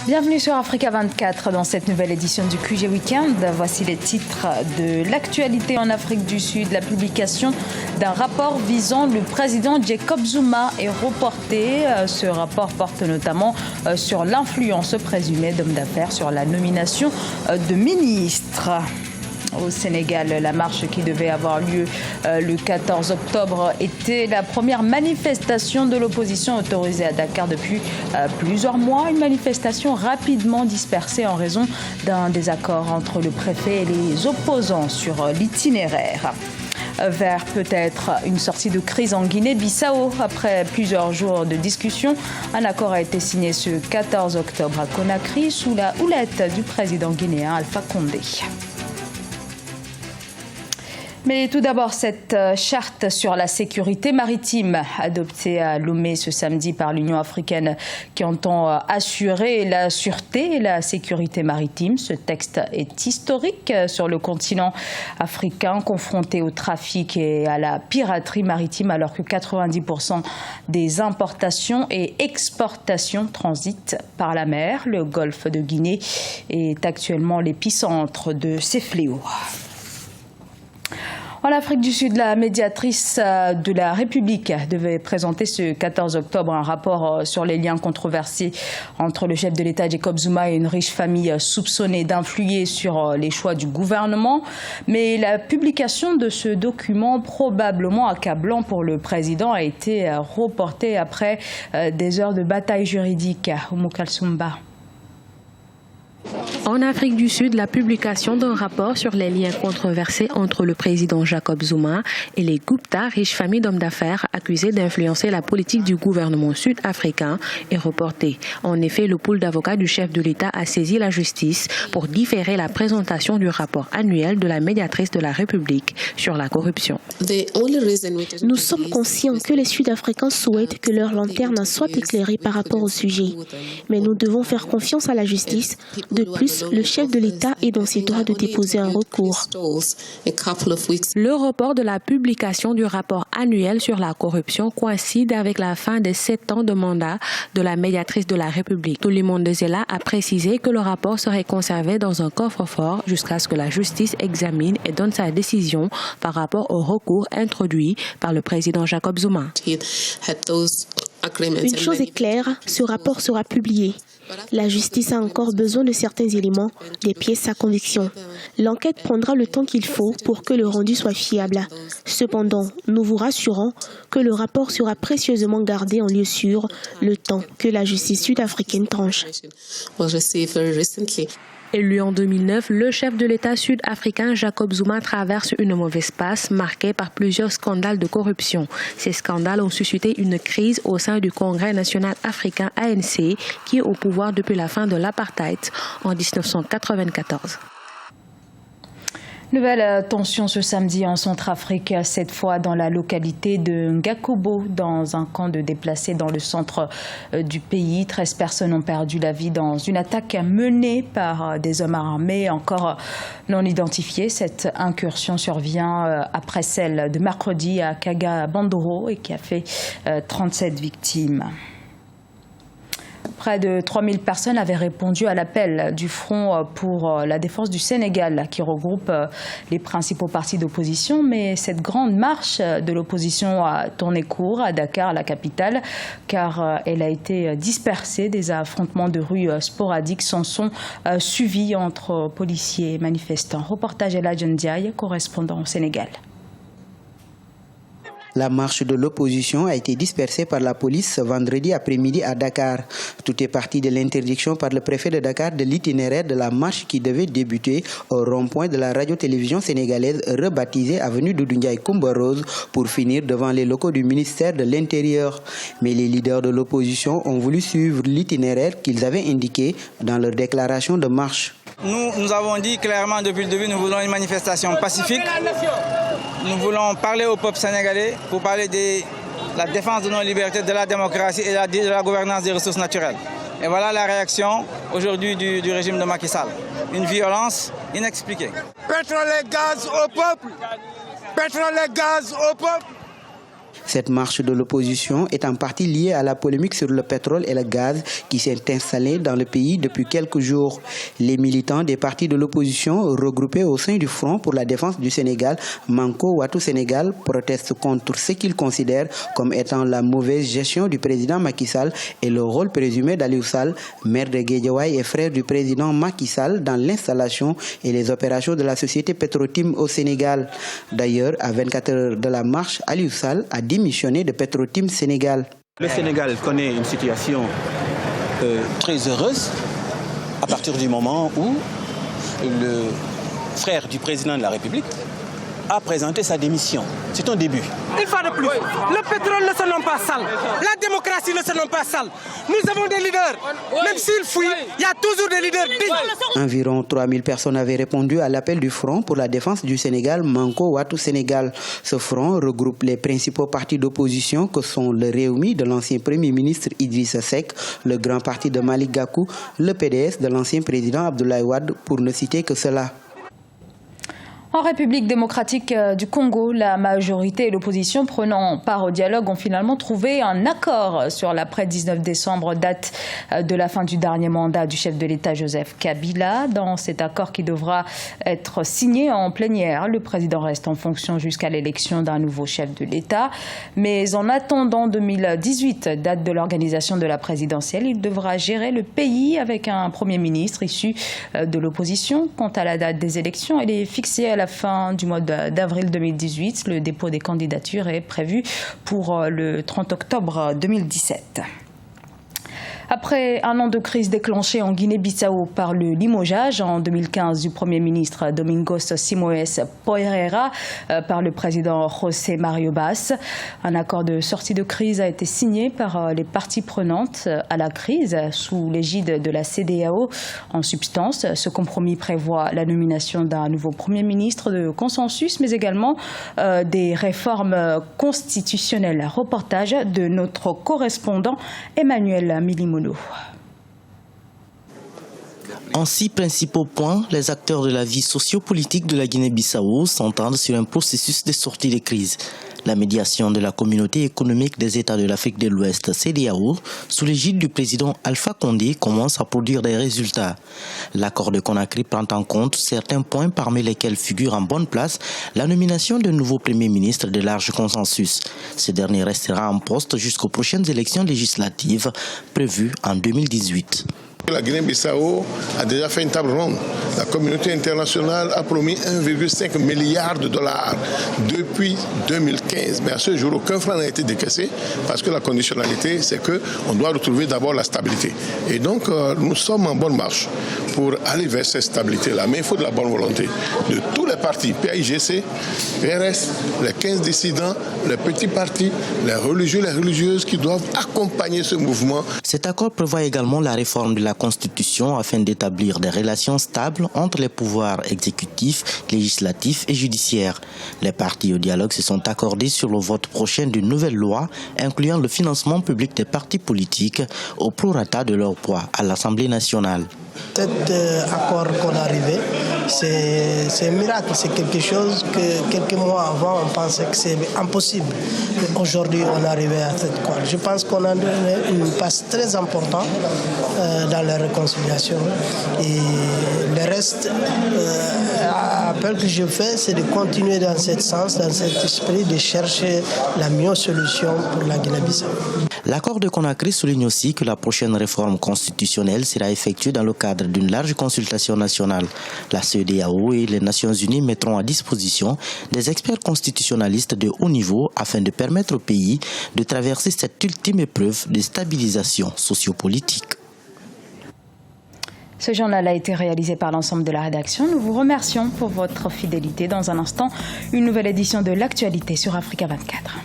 Bienvenue sur Africa 24 dans cette nouvelle édition du QG Weekend. Voici les titres de l'actualité en Afrique du Sud. La publication d'un rapport visant le président Jacob Zuma est reportée. Ce rapport porte notamment sur l'influence présumée d'hommes d'affaires sur la nomination de ministres. Au Sénégal, la marche qui devait avoir lieu le 14 octobre était la première manifestation de l'opposition autorisée à Dakar depuis plusieurs mois. Une manifestation rapidement dispersée en raison d'un désaccord entre le préfet et les opposants sur l'itinéraire. Vers peut-être une sortie de crise en Guinée-Bissau. Après plusieurs jours de discussion, un accord a été signé ce 14 octobre à Conakry sous la houlette du président guinéen Alpha Condé. Mais tout d'abord, cette charte sur la sécurité maritime adoptée à Lomé ce samedi par l'Union africaine qui entend assurer la sûreté et la sécurité maritime. Ce texte est historique sur le continent africain confronté au trafic et à la piraterie maritime alors que 90% des importations et exportations transitent par la mer. Le golfe de Guinée est actuellement l'épicentre de ces fléaux. En Afrique du Sud, la médiatrice de la République devait présenter ce 14 octobre un rapport sur les liens controversés entre le chef de l'État Jacob Zuma et une riche famille soupçonnée d'influer sur les choix du gouvernement. Mais la publication de ce document, probablement accablant pour le président, a été reportée après des heures de bataille juridique. Oumou Kalsoumba. En Afrique du Sud, la publication d'un rapport sur les liens controversés entre le président Jacob Zuma et les Gupta, riches familles d'hommes d'affaires accusés d'influencer la politique du gouvernement sud-africain, est reportée. En effet, le pool d'avocats du chef de l'État a saisi la justice pour différer la présentation du rapport annuel de la médiatrice de la République sur la corruption. Nous sommes conscients que les Sud-Africains souhaitent que leur lanterne soit éclairée par rapport au sujet. Mais nous devons faire confiance à la justice. De plus, le chef de l'État est dans ses droits de déposer un recours. Le report de la publication du rapport annuel sur la corruption coïncide avec la fin des 7 ans de mandat de la médiatrice de la République. Toulimon Zela a précisé que le rapport serait conservé dans un coffre-fort jusqu'à ce que la justice examine et donne sa décision par rapport au recours introduit par le président Jacob Zuma. Une chose est claire, ce rapport sera publié. La justice a encore besoin de certains éléments, des pièces à conviction. L'enquête prendra le temps qu'il faut pour que le rendu soit fiable. Cependant, nous vous rassurons que le rapport sera précieusement gardé en lieu sûr le temps que la justice sud-africaine tranche. Élu en 2009, le chef de l'État sud-africain Jacob Zuma traverse une mauvaise passe marquée par plusieurs scandales de corruption. Ces scandales ont suscité une crise au sein du Congrès national africain ANC qui est au pouvoir depuis la fin de l'apartheid en 1994. Nouvelle tension ce samedi en Centrafrique, cette fois dans la localité de Ngakobo, dans un camp de déplacés dans le centre du pays. 13 personnes ont perdu la vie dans une attaque menée par des hommes armés encore non identifiés. Cette incursion survient après celle de mercredi à Kaga-Bandoro et qui a fait 37 victimes. Près de 3000 personnes avaient répondu à l'appel du Front pour la défense du Sénégal qui regroupe les principaux partis d'opposition. Mais cette grande marche de l'opposition a tourné court à Dakar, la capitale, car elle a été dispersée. Des affrontements de rue sporadiques s'en sont suivis entre policiers et manifestants. Reportage Eladjon Ndiaye, correspondant au Sénégal. La marche de l'opposition a été dispersée par la police vendredi après-midi à Dakar. Tout est parti de l'interdiction par le préfet de Dakar de l'itinéraire de la marche qui devait débuter au rond-point de la radio-télévision sénégalaise rebaptisée avenue Doudou Ndiaye Coumba Rose pour finir devant les locaux du ministère de l'Intérieur. Mais les leaders de l'opposition ont voulu suivre l'itinéraire qu'ils avaient indiqué dans leur déclaration de marche. Nous avons dit clairement depuis le début, nous voulons une manifestation pacifique. Nous voulons parler au peuple sénégalais pour parler de la défense de nos libertés, de la démocratie et de la gouvernance des ressources naturelles. Et voilà la réaction aujourd'hui du régime de Macky Sall. Une violence inexpliquée. Pétrole et gaz au peuple. Pétrole et gaz au peuple. Cette marche de l'opposition est en partie liée à la polémique sur le pétrole et le gaz qui s'est installée dans le pays depuis quelques jours. Les militants des partis de l'opposition regroupés au sein du Front pour la défense du Sénégal, Manko Wattu Sénégal, protestent contre ce qu'ils considèrent comme étant la mauvaise gestion du président Macky Sall et le rôle présumé d'Aliou Sall, maire de Guédiawaye et frère du président Macky Sall, dans l'installation et les opérations de la société Petrotim au Sénégal. D'ailleurs, à 24 heures de la marche, Aliou Sall a démissionné de Petrotim Sénégal. Le Sénégal connaît une situation très heureuse à partir du moment où le frère du président de la République a présenté sa démission. C'est un début. Une fois de plus, le pétrole ne se nomme pas sale, la démocratie ne se nomme pas sale. Nous avons des leaders, même s'ils fuient, il y a toujours des leaders dignes. Environ 3000 personnes avaient répondu à l'appel du Front pour la défense du Sénégal, Manko Wattu Sénégal. Ce front regroupe les principaux partis d'opposition que sont le Rewmi de l'ancien Premier ministre Idrissa Seck, le Grand Parti de Malick Gakou, le PDS de l'ancien président Abdoulaye Wade, pour ne citer que cela. En République démocratique du Congo, la majorité et l'opposition prenant part au dialogue ont finalement trouvé un accord sur l'après-19 décembre, date de la fin du dernier mandat du chef de l'État Joseph Kabila. Dans cet accord qui devra être signé en plénière, le président reste en fonction jusqu'à l'élection d'un nouveau chef de l'État. Mais en attendant 2018, date de l'organisation de la présidentielle, il devra gérer le pays avec un Premier ministre issu de l'opposition. Quant à la date des élections, elle est fixée à la fin du mois d'avril 2018. Le dépôt des candidatures est prévu pour le 30 octobre 2017. Après un an de crise déclenchée en Guinée-Bissau par le limogeage en 2015 du Premier ministre Domingos Simoes Pereira par le président José Mario Bas, un accord de sortie de crise a été signé par les parties prenantes à la crise sous l'égide de la CEDEAO. En substance, ce compromis prévoit la nomination d'un nouveau Premier ministre de consensus, mais également des réformes constitutionnelles. Reportage de notre correspondant Emmanuel Milimono. En 6 principaux points, les acteurs de la vie sociopolitique de la Guinée-Bissau s'entendent sur un processus de sortie de crise. La médiation de la communauté économique des États de l'Afrique de l'Ouest, CEDEAO, sous l'égide du président Alpha Condé, commence à produire des résultats. L'accord de Conakry prend en compte certains points parmi lesquels figure en bonne place la nomination d'un nouveau Premier ministre de large consensus. Ce dernier restera en poste jusqu'aux prochaines élections législatives prévues en 2018. La Guinée-Bissau a déjà fait une table ronde. La communauté internationale a promis 1,5 milliard de dollars depuis 2015. Mais à ce jour, aucun franc n'a été décaissé parce que la conditionnalité, c'est qu'on doit retrouver d'abord la stabilité. Et donc, nous sommes en bonne marche pour aller vers cette stabilité-là. Mais il faut de la bonne volonté de tous les partis, PAIGC, PRS, les 15 dissidents, les petits partis, les religieux, les religieuses qui doivent accompagner ce mouvement. Cet accord prévoit également la réforme de la Constitution afin d'établir des relations stables entre les pouvoirs exécutifs, législatifs et judiciaires. Les partis au dialogue se sont accordés sur le vote prochain d'une nouvelle loi incluant le financement public des partis politiques au prorata de leur poids à l'Assemblée nationale. Cet accord qu'on est arrivé, c'est un miracle, c'est quelque chose que quelques mois avant on pensait que c'est impossible. Aujourd'hui on est arrivé à cette accord. Je pense qu'on a donné une passe très importante dans la réconciliation et le reste, l'appel que je fais, c'est de continuer dans ce sens, dans cet esprit de chercher la meilleure solution pour la Guinée-Bissau. L'accord de Conakry souligne aussi que la prochaine réforme constitutionnelle sera effectuée dans le cadre d'une large consultation nationale. La CEDEAO et les Nations Unies mettront à disposition des experts constitutionnalistes de haut niveau afin de permettre au pays de traverser cette ultime épreuve de stabilisation sociopolitique. Ce journal a été réalisé par l'ensemble de la rédaction. Nous vous remercions pour votre fidélité. Dans un instant, une nouvelle édition de l'actualité sur Africa 24.